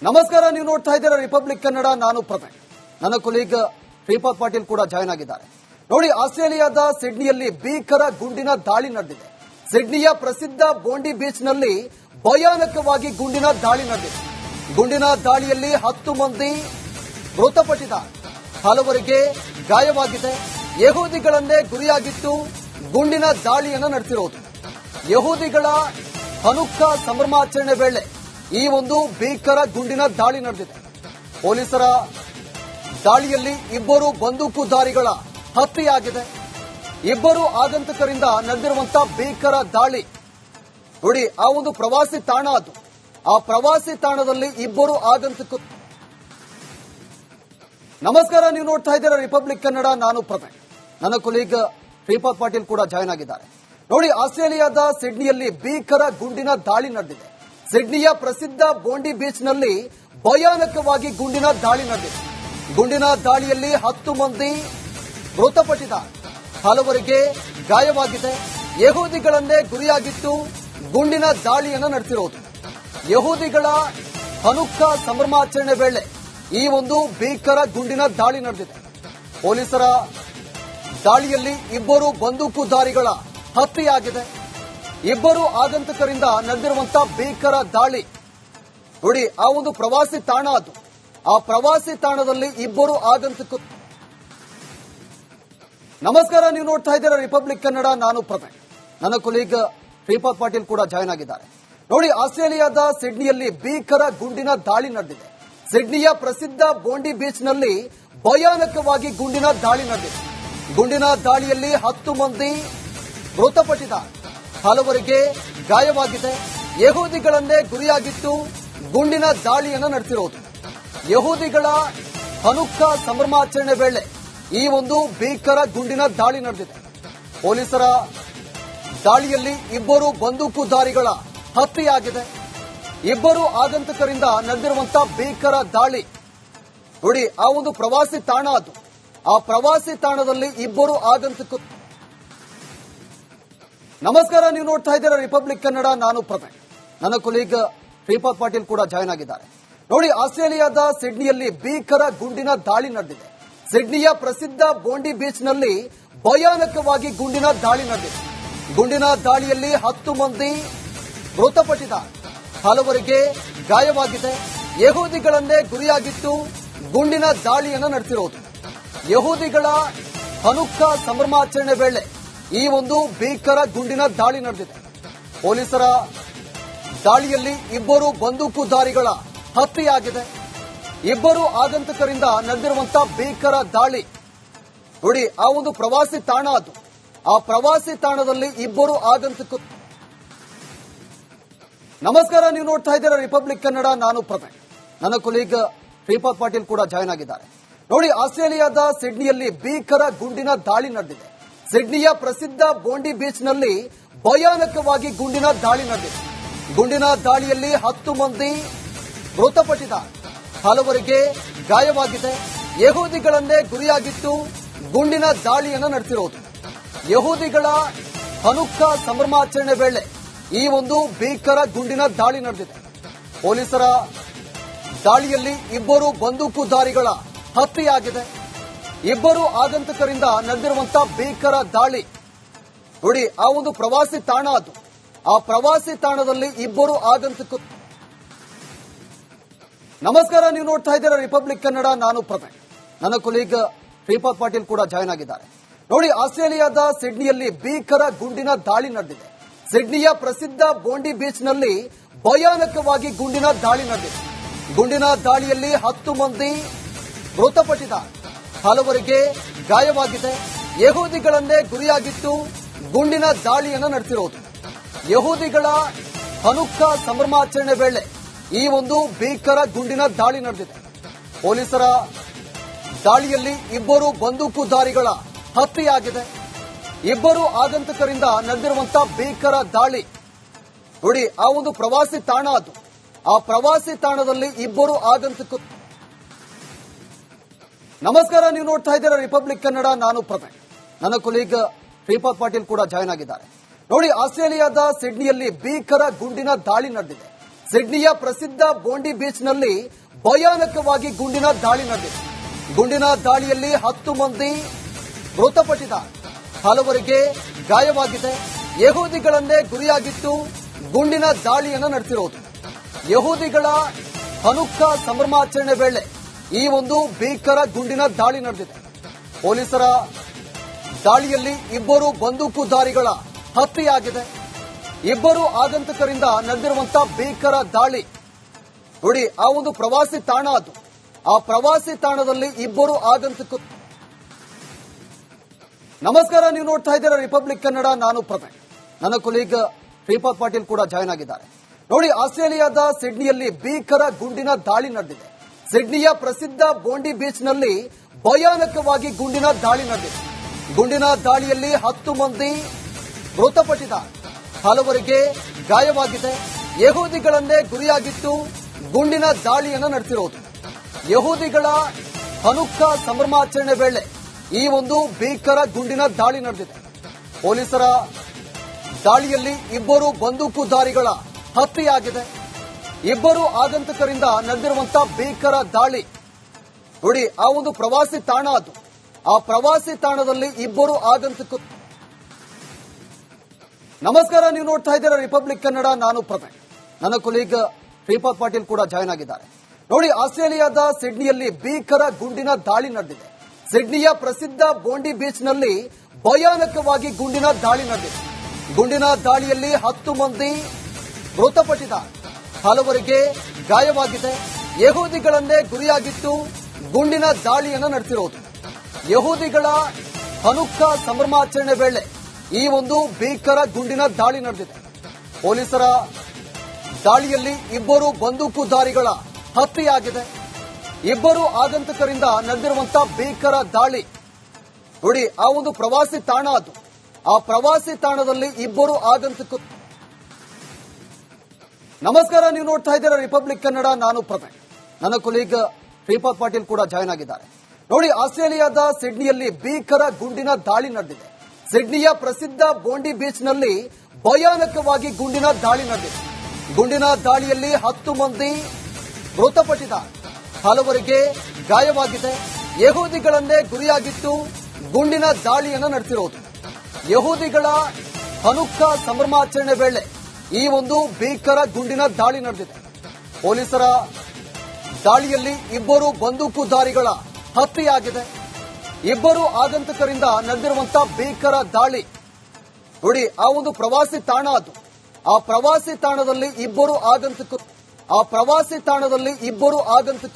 ನಮಸ್ಕಾರ, ನೀವು ನೋಡ್ತಾ ಇದ್ದೀರಾ ರಿಪಬ್ಲಿಕ್ ಕನ್ನಡ. ನಾನು ಪ್ರವೀಣ್. ನನ್ನ ಕೊಲೀಗ್ ಶ್ರೀಪಾದ್ ಪಾಟೀಲ್ ಕೂಡ ಜಾಯ್ನ್ ಆಗಿದ್ದಾರೆ. ನೋಡಿ, ಆಸ್ಟ್ರೇಲಿಯಾದ ಸಿಡ್ನಿಯಲ್ಲಿ ಭೀಕರ ಗುಂಡಿನ ದಾಳಿ ನಡೆದಿದೆ. ಸಿಡ್ನಿಯ ಪ್ರಸಿದ್ಧ ಬೋಂಡಿ ಬೀಚ್ ನಲ್ಲಿ ಭಯಾನಕವಾಗಿ ಗುಂಡಿನ ದಾಳಿ ನಡೆದಿದೆ. ಗುಂಡಿನ ದಾಳಿಯಲ್ಲಿ 10 ಮಂದಿ ಮೃತಪಟ್ಟಿದ್ದಾರೆ, ಹಲವರಿಗೆ ಗಾಯವಾಗಿದೆ. ಯಹೂದಿಗಳನ್ನೇ ಗುರಿಯಾಗಿಟ್ಟು ಗುಂಡಿನ ದಾಳಿಯನ್ನು ನಡೆಸಿರುವುದು. ಯಹೂದಿಗಳ ಹನುಕ್ಕಾ ಸಂಭ್ರಮಾಚರಣೆ ವೇಳೆ ಈ ಒಂದು ಭೀಕರ ಗುಂಡಿನ ದಾಳಿ ನಡೆದಿದೆ. ಪೊಲೀಸರ ದಾಳಿಯಲ್ಲಿ 2 ಬಂದೂಕುಧಾರಿಗಳ ಹತ್ಯೆಯಾಗಿದೆ. 2 ಆಗಂತಕರಿಂದ ನಡೆದಿರುವಂತಹ ಭೀಕರ ದಾಳಿ. ನೋಡಿ, ಆ ಒಂದು ಪ್ರವಾಸಿ ತಾಣ ಅದು. ಆ ಪ್ರವಾಸಿ ತಾಣದಲ್ಲಿ 2 ಆಗಂತಕರು. ನಮಸ್ಕಾರ, ನೀವು ನೋಡ್ತಾ ಇದ್ದೀರಾ ರಿಪಬ್ಲಿಕ್ ಕನ್ನಡ. ನಾನು ಪ್ರವೀಣ್. ನನ್ನ ಕೊಲೀಗ್ ಶ್ರೀಪಾದ್ ಪಾಟೀಲ್ ಕೂಡ ಜಾಯ್ನ್ ಆಗಿದ್ದಾರೆ. ನೋಡಿ, ಆಸ್ಟ್ರೇಲಿಯಾದ ಸಿಡ್ನಿಯಲ್ಲಿ ಭೀಕರ ಗುಂಡಿನ ದಾಳಿ ನಡೆದಿದೆ. ಸಿಡ್ನಿಯ ಪ್ರಸಿದ್ಧ ಬೋಂಡಿ ಬೀಚ್ ನಲ್ಲಿ ಭಯಾನಕವಾಗಿ ಗುಂಡಿನ ದಾಳಿ ನಡೆದಿದೆ. ಗುಂಡಿನ ದಾಳಿಯಲ್ಲಿ 10 ಮಂದಿ ಮೃತಪಟ್ಟಿದ್ದಾರೆ, ಹಲವರಿಗೆ ಗಾಯವಾಗಿದೆ. ಯಹೂದಿಗಳನ್ನೇ ಗುರಿಯಾಗಿಟ್ಟು ಗುಂಡಿನ ದಾಳಿಯನ್ನು ನಡೆಸಿರುವುದು. ಯಹೂದಿಗಳ ಹನುಕ್ಕಾ ಸಂಭ್ರಮಾಚರಣೆ ವೇಳೆ ಈ ಒಂದು ಭೀಕರ ಗುಂಡಿನ ದಾಳಿ ನಡೆದಿದೆ. ಪೊಲೀಸರ ದಾಳಿಯಲ್ಲಿ 2 ಬಂದೂಕುಧಾರಿಗಳ ಹತ್ಯೆಯಾಗಿದೆ. 2 ಆಗಂತಕರಿಂದ ನಡೆದಿರುವಂತಹ ಭೀಕರ ದಾಳಿ. ನೋಡಿ, ಆ ಒಂದು ಪ್ರವಾಸಿ ತಾಣ ಅದು. ಆ ಪ್ರವಾಸಿ ತಾಣದಲ್ಲಿ 2 ಆಗಂತಕರು. ನಮಸ್ಕಾರ, ನೀವು ನೋಡ್ತಾ ಇದ್ದೀರಾ ರಿಪಬ್ಲಿಕ್ ಕನ್ನಡ. ನಾನು ಪ್ರವೀಣ್. ನನ್ನ ಕೊಲೀಗ್ ಶ್ರೀಪಾದ್ ಪಾಟೀಲ್ ಕೂಡ ಜಾಯ್ನ್ ಆಗಿದ್ದಾರೆ. ನೋಡಿ, ಆಸ್ಟ್ರೇಲಿಯಾದ ಸಿಡ್ನಿಯಲ್ಲಿ ಭೀಕರ ಗುಂಡಿನ ದಾಳಿ ನಡೆದಿದೆ. ಸಿಡ್ನಿಯ ಪ್ರಸಿದ್ಧ ಬೋಂಡಿ ಬೀಚ್ ನಲ್ಲಿ ಭಯಾನಕವಾಗಿ ಗುಂಡಿನ ದಾಳಿ ನಡೆದಿದೆ. ಗುಂಡಿನ ದಾಳಿಯಲ್ಲಿ 10 ಮಂದಿ ಮೃತಪಟ್ಟಿದ್ದಾರೆ, ಹಲವರಿಗೆ ಗಾಯವಾಗಿದೆ. ಯಹೂದಿಗಳನ್ನೇ ಗುರಿಯಾಗಿಟ್ಟು ಗುಂಡಿನ ದಾಳಿಯನ್ನು ನಡೆಸಿರುವುದು. ಯಹೂದಿಗಳ ಹನುಕ್ಕಾ ಸಂಭ್ರಮಾಚರಣೆ ವೇಳೆ ಈ ಒಂದು ಭೀಕರ ಗುಂಡಿನ ದಾಳಿ ನಡೆದಿದೆ. ಪೊಲೀಸರ ದಾಳಿಯಲ್ಲಿ 2 ಬಂದೂಕುಧಾರಿಗಳ ಹತ್ಯೆಯಾಗಿದೆ. 2 ಆಗಂತಕರಿಂದ ನಡೆದಿರುವಂತಹ ಭೀಕರ ದಾಳಿ. ನೋಡಿ, ಆ ಒಂದು ಪ್ರವಾಸಿ ತಾಣ ಅದು. ಆ ಪ್ರವಾಸಿ ತಾಣದಲ್ಲಿ 2 ಆಗಂತಕರು. ನಮಸ್ಕಾರ, ನೀವು ನೋಡ್ತಾ ಇದ್ದೀರಾ ರಿಪಬ್ಲಿಕ್ ಕನ್ನಡ. ನಾನು ಪ್ರವೀಣ್. ನನ್ನ ಕೊಲೀಗ್ ಶ್ರೀಪಾದ್ ಪಾಟೀಲ್ ಕೂಡ ಜಾಯ್ನ್ ಆಗಿದ್ದಾರೆ. ನೋಡಿ, ಆಸ್ಟ್ರೇಲಿಯಾದ ಸಿಡ್ನಿಯಲ್ಲಿ ಭೀಕರ ಗುಂಡಿನ ದಾಳಿ ನಡೆದಿದೆ. ಸಿಡ್ನಿಯ ಪ್ರಸಿದ್ಧ ಬೋಂಡಿ ಬೀಚ್ ನಲ್ಲಿ ಭಯಾನಕವಾಗಿ ಗುಂಡಿನ ದಾಳಿ ನಡೆದಿದೆ. ಗುಂಡಿನ ದಾಳಿಯಲ್ಲಿ 10 ಮಂದಿ ಮೃತಪಟ್ಟಿದ್ದಾರೆ, ಹಲವರಿಗೆ ಗಾಯವಾಗಿದೆ. ಯಹೂದಿಗಳನ್ನೇ ಗುರಿಯಾಗಿಟ್ಟು ಗುಂಡಿನ ದಾಳಿಯನ್ನು ನಡೆಸಿರುವುದು. ಯಹೂದಿಗಳ ಹನುಕ್ಕಾ ಸಂಭ್ರಮಾಚರಣೆ ವೇಳೆ ಈ ಒಂದು ಭೀಕರ ಗುಂಡಿನ ದಾಳಿ ನಡೆದಿದೆ. ಪೊಲೀಸರ ದಾಳಿಯಲ್ಲಿ 2 ಬಂದೂಕುಧಾರಿಗಳ ಹತ್ಯೆಯಾಗಿದೆ. 2 ಆಗಂತಕರಿಂದ ನಡೆದಿರುವಂತಹ ಭೀಕರ ದಾಳಿ. ನೋಡಿ, ಆ ಒಂದು ಪ್ರವಾಸಿ ತಾಣ ಅದು. ಆ ಪ್ರವಾಸಿ ತಾಣದಲ್ಲಿ 2 ಆಗಂತಕರು. ನಮಸ್ಕಾರ, ನೀವು ನೋಡ್ತಾ ಇದ್ದೀರಾ ರಿಪಬ್ಲಿಕ್ ಕನ್ನಡ. ನಾನು ಪ್ರವೀಣ್. ನನ್ನ ಕೊಲೀಗ್ ಶ್ರೀಪಾದ್ ಪಾಟೀಲ್ ಕೂಡ ಜಾಯ್ನ್ ಆಗಿದ್ದಾರೆ. ನೋಡಿ, ಆಸ್ಟ್ರೇಲಿಯಾದ ಸಿಡ್ನಿಯಲ್ಲಿ ಭೀಕರ ಗುಂಡಿನ ದಾಳಿ ನಡೆದಿದೆ. ಸಿಡ್ನಿಯ ಪ್ರಸಿದ್ಧ ಬೋಂಡಿ ಬೀಚ್ ನಲ್ಲಿ ಭಯಾನಕವಾಗಿ ಗುಂಡಿನ ದಾಳಿ ನಡೆದಿದೆ. ಗುಂಡಿನ ದಾಳಿಯಲ್ಲಿ 10 ಮಂದಿ ಮೃತಪಟ್ಟಿದ್ದಾರೆ, ಹಲವರಿಗೆ ಗಾಯವಾಗಿದೆ. ಯಹೂದಿಗಳನ್ನೇ ಗುರಿಯಾಗಿಟ್ಟು ಗುಂಡಿನ ದಾಳಿಯನ್ನು ನಡೆಸಿರುವುದು. ಯಹೂದಿಗಳ ಹನುಕ್ಕಾ ಸಂಭ್ರಮಾಚರಣೆ ವೇಳೆ ಈ ಒಂದು ಭೀಕರ ಗುಂಡಿನ ದಾಳಿ ನಡೆದಿದೆ. ಪೊಲೀಸರ ದಾಳಿಯಲ್ಲಿ 2 ಬಂದೂಕುಧಾರಿಗಳ ಹತ್ಯೆಯಾಗಿದೆ. 2 ಆಗಂತಕರಿಂದ ನಡೆದಿರುವಂತಹ ಭೀಕರ ದಾಳಿ. ನೋಡಿ, ಆ ಒಂದು ಪ್ರವಾಸಿ ತಾಣ ಅದು. ಆ ಪ್ರವಾಸಿ ತಾಣದಲ್ಲಿ 2 ಆಗಂತಕರು. ನಮಸ್ಕಾರ, ನೀವು ನೋಡ್ತಾ ಇದ್ದೀರಾ ರಿಪಬ್ಲಿಕ್ ಕನ್ನಡ. ನಾನು ಪ್ರವೀಣ್. ನನ್ನ ಕೊಲೀಗ್ ಶ್ರೀಪಾದ್ ಪಾಟೀಲ್ ಕೂಡ ಜಾಯ್ನ್ ಆಗಿದ್ದಾರೆ. ನೋಡಿ, ಆಸ್ಟ್ರೇಲಿಯಾದ ಸಿಡ್ನಿಯಲ್ಲಿ ಭೀಕರ ಗುಂಡಿನ ದಾಳಿ ನಡೆದಿದೆ. ಸಿಡ್ನಿಯ ಪ್ರಸಿದ್ಧ ಬೋಂಡಿ ಬೀಚ್ ನಲ್ಲಿ ಭಯಾನಕವಾಗಿ ಗುಂಡಿನ ದಾಳಿ ನಡೆದಿದೆ. ಗುಂಡಿನ ದಾಳಿಯಲ್ಲಿ 10 ಮಂದಿ ಮೃತಪಟ್ಟಿದ್ದಾರೆ, ಹಲವರಿಗೆ ಗಾಯವಾಗಿದೆ. ಯಹೂದಿಗಳನ್ನೇ ಗುರಿಯಾಗಿಟ್ಟು ಗುಂಡಿನ ದಾಳಿಯನ್ನು ನಡೆಸಿರುವುದು. ಯಹೂದಿಗಳ ಹನುಕ್ಕಾ ಸಂಭ್ರಮಾಚರಣೆ ವೇಳೆ ಈ ಒಂದು ಭೀಕರ ಗುಂಡಿನ ದಾಳಿ ನಡೆದಿದೆ. ಪೊಲೀಸರ ದಾಳಿಯಲ್ಲಿ 2 ಬಂದೂಕುಧಾರಿಗಳ ಹತ್ಯೆಯಾಗಿದೆ. 2 ಆಗಂತಕರಿಂದ ನಡೆದಿರುವಂತಹ ಭೀಕರ ದಾಳಿ. ನೋಡಿ, ಆ ಒಂದು ಪ್ರವಾಸಿ ತಾಣ ಅದು. ಆ ಪ್ರವಾಸಿ ತಾಣದಲ್ಲಿ 2 ಆಗಂತಕರು. ನಮಸ್ಕಾರ, ನೀವು ನೋಡ್ತಾ ಇದ್ದೀರಾ ರಿಪಬ್ಲಿಕ್ ಕನ್ನಡ. ನಾನು ಪ್ರವೀಣ್. ನನ್ನ ಕೊಲೀಗ್ ಶ್ರೀಪಾದ್ ಪಾಟೀಲ್ ಕೂಡ ಜಾಯ್ನ್ ಆಗಿದ್ದಾರೆ. ನೋಡಿ, ಆಸ್ಟ್ರೇಲಿಯಾದ ಸಿಡ್ನಿಯಲ್ಲಿ ಭೀಕರ ಗುಂಡಿನ ದಾಳಿ ನಡೆದಿದೆ. ಸಿಡ್ನಿಯ ಪ್ರಸಿದ್ಧ ಬೋಂಡಿ ಬೀಚ್ನಲ್ಲಿ ಭಯಾನಕವಾಗಿ ಗುಂಡಿನ ದಾಳಿ ನಡೆದಿದೆ. ಗುಂಡಿನ ದಾಳಿಯಲ್ಲಿ 10 ಮಂದಿ ಮೃತಪಟ್ಟಿದ್ದಾರೆ, ಹಲವರಿಗೆ ಗಾಯವಾಗಿದೆ. ಯಹೂದಿಗಳನ್ನೇ ಗುರಿಯಾಗಿಟ್ಟು ಗುಂಡಿನ ದಾಳಿಯನ್ನು ನಡೆಸಿರುವುದು. ಯಹೂದಿಗಳ ಹನುಕ್ಕಾ ಸಂಭ್ರಮಾಚರಣೆ ವೇಳೆ ಈ ಒಂದು ಭೀಕರ ಗುಂಡಿನ ದಾಳಿ ನಡೆದಿದೆ. ಪೊಲೀಸರ ದಾಳಿಯಲ್ಲಿ 2 ಬಂದೂಕುಧಾರಿಗಳ ಹತ್ಯೆಯಾಗಿದೆ. 2 ಆಗಂತಕರಿಂದ ನಡೆದಿರುವಂತಹ ಭೀಕರ ದಾಳಿ ನೋಡಿ. ಆ ಒಂದು ಪ್ರವಾಸಿ ತಾಣ ಅದು. ಆ ಪ್ರವಾಸಿ ತಾಣದಲ್ಲಿ 2 ಆಗಂತಕರು. ನಮಸ್ಕಾರ, ನೀವು ನೋಡ್ತಾ ಇದ್ದೀರಾ ರಿಪಬ್ಲಿಕ್ ಕನ್ನಡ. ನಾನು ಪ್ರವೀಣ್, ನನ್ನ ಕೊಲೀಗ್ ಶ್ರೀಪಾದ್ ಪಾಟೀಲ್ ಕೂಡ ಜಾಯ್ನ್ ಆಗಿದ್ದಾರೆ. ನೋಡಿ, ಆಸ್ಟ್ರೇಲಿಯಾದ ಸಿಡ್ನಿಯಲ್ಲಿ ಭೀಕರ ಗುಂಡಿನ ದಾಳಿ ನಡೆದಿದೆ. ಸಿಡ್ನಿಯ ಪ್ರಸಿದ್ಧ ಬೋಂಡಿ ಬೀಚ್ನಲ್ಲಿ ಭಯಾನಕವಾಗಿ ಗುಂಡಿನ ದಾಳಿ ನಡೆದಿದೆ. ಗುಂಡಿನ ದಾಳಿಯಲ್ಲಿ 10 ಮಂದಿ ಮೃತಪಟ್ಟಿದ್ದಾರೆ, ಹಲವರಿಗೆ ಗಾಯವಾಗಿದೆ. ಯಹೂದಿಗಳನ್ನೇ ಗುರಿಯಾಗಿಟ್ಟು ಗುಂಡಿನ ದಾಳಿಯನ್ನು ನಡೆಸಿರುವುದು. ಯಹೂದಿಗಳ ಹನುಕ್ಕಾ ಸಂಭ್ರಮಾಚರಣೆ ವೇಳೆ ಈ ಒಂದು ಭೀಕರ ಗುಂಡಿನ ದಾಳಿ ನಡೆದಿದೆ. ಪೊಲೀಸರ ದಾಳಿಯಲ್ಲಿ 2 ಬಂದೂಕುಧಾರಿಗಳ ಹತ್ಯೆಯಾಗಿದೆ. 2 ಆಗಂತಕರಿಂದ ನಡೆದಿರುವಂತಹ ಭೀಕರ ದಾಳಿ ನೋಡಿ. ಆ ಒಂದು ಪ್ರವಾಸಿ ತಾಣ ಅದು. ಆ ಪ್ರವಾಸಿ ತಾಣದಲ್ಲಿ 2 ಆಗಂತಕರು. ನಮಸ್ಕಾರ, ನೀವು ನೋಡ್ತಾ ಇದ್ದೀರಾ ರಿಪಬ್ಲಿಕ್ ಕನ್ನಡ. ನಾನು ಪ್ರವೀಣ್, ನನ್ನ ಕೊಲೀಗ್ ಶ್ರೀಪಾದ್ ಪಾಟೀಲ್ ಕೂಡ ಜಾಯ್ನ್ ಆಗಿದ್ದಾರೆ. ನೋಡಿ, ಆಸ್ಟ್ರೇಲಿಯಾದ ಸಿಡ್ನಿಯಲ್ಲಿ ಭೀಕರ ಗುಂಡಿನ ದಾಳಿ ನಡೆದಿದೆ. ಸಿಡ್ನಿಯ ಪ್ರಸಿದ್ಧ ಬೋಂಡಿ ಬೀಚ್ನಲ್ಲಿ ಭಯಾನಕವಾಗಿ ಗುಂಡಿನ ದಾಳಿ ನಡೆದಿದೆ. ಗುಂಡಿನ ದಾಳಿಯಲ್ಲಿ 10 ಮಂದಿ ಮೃತಪಟ್ಟಿದ್ದಾರೆ, ಹಲವರಿಗೆ ಗಾಯವಾಗಿದೆ. ಯಹೂದಿಗಳನ್ನೇ ಗುರಿಯಾಗಿಟ್ಟು ಗುಂಡಿನ ದಾಳಿಯನ್ನು ನಡೆಸಿರುವುದು. ಯಹೂದಿಗಳ ಹನುಕ್ಕಾ ಸಂಭ್ರಮಾಚರಣೆ ವೇಳೆ ಈ ಒಂದು ಭೀಕರ ಗುಂಡಿನ ದಾಳಿ ನಡೆದಿದೆ. ಪೊಲೀಸರ ದಾಳಿಯಲ್ಲಿ 2 ಬಂದೂಕುಧಾರಿಗಳ ಹತ್ಯೆಯಾಗಿದೆ. 2 ಆಗಂತಕರಿಂದ ನಡೆದಿರುವಂತಹ ಭೀಕರ ದಾಳಿ ನೋಡಿ. ಆ ಒಂದು ಪ್ರವಾಸಿ ತಾಣ ಅದು. ಆ ಪ್ರವಾಸಿ ತಾಣದಲ್ಲಿ 2 ಆಗಂತಕರು. ನಮಸ್ಕಾರ, ನೀವು ನೋಡ್ತಾ ಇದ್ದೀರಾ ರಿಪಬ್ಲಿಕ್ ಕನ್ನಡ. ನಾನು ಪ್ರವೀಣ್, ನನ್ನ ಕೊಲೀಗ್ ಶ್ರೀಪಾದ್ ಪಾಟೀಲ್ ಕೂಡ ಜಾಯ್ನ್ ಆಗಿದ್ದಾರೆ. ನೋಡಿ, ಆಸ್ಟ್ರೇಲಿಯಾದ ಸಿಡ್ನಿಯಲ್ಲಿ ಭೀಕರ ಗುಂಡಿನ ದಾಳಿ ನಡೆದಿದೆ. ಸಿಡ್ನಿಯ ಪ್ರಸಿದ್ಧ ಬೋಂಡಿ ಬೀಚ್ನಲ್ಲಿ ಭಯಾನಕವಾಗಿ ಗುಂಡಿನ ದಾಳಿ ನಡೆದಿದೆ. ಗುಂಡಿನ ದಾಳಿಯಲ್ಲಿ 10 ಮಂದಿ ಮೃತಪಟ್ಟಿದ್ದಾರೆ, ಹಲವರಿಗೆ ಗಾಯವಾಗಿದೆ. ಯಹೂದಿಗಳನ್ನೇ ಗುರಿಯಾಗಿಟ್ಟು ಗುಂಡಿನ ದಾಳಿಯನ್ನು ನಡೆಸಿರುವುದು. ಯಹೂದಿಗಳ ಹನುಕ್ಕಾ ಸಂಭ್ರಮಾಚರಣೆ ವೇಳೆ ಈ ಒಂದು ಭೀಕರ ಗುಂಡಿನ ದಾಳಿ ನಡೆದಿದೆ. ಪೊಲೀಸರ ದಾಳಿಯಲ್ಲಿ 2 ಬಂದೂಕುಧಾರಿಗಳ ಹತ್ಯೆಯಾಗಿದೆ. 2 ಆಗಂತಕರಿಂದ ನಡೆದಿರುವಂತಹ ಭೀಕರ ದಾಳಿ ನೋಡಿ. ಆ ಒಂದು ಪ್ರವಾಸಿ ತಾಣ ಅದು. ಆ ಪ್ರವಾಸಿ ತಾಣದಲ್ಲಿ 2 ಆಗಂತಕರು. ಆ ಪ್ರವಾಸಿ ತಾಣದಲ್ಲಿ 2 ಆಗಂತಕರು.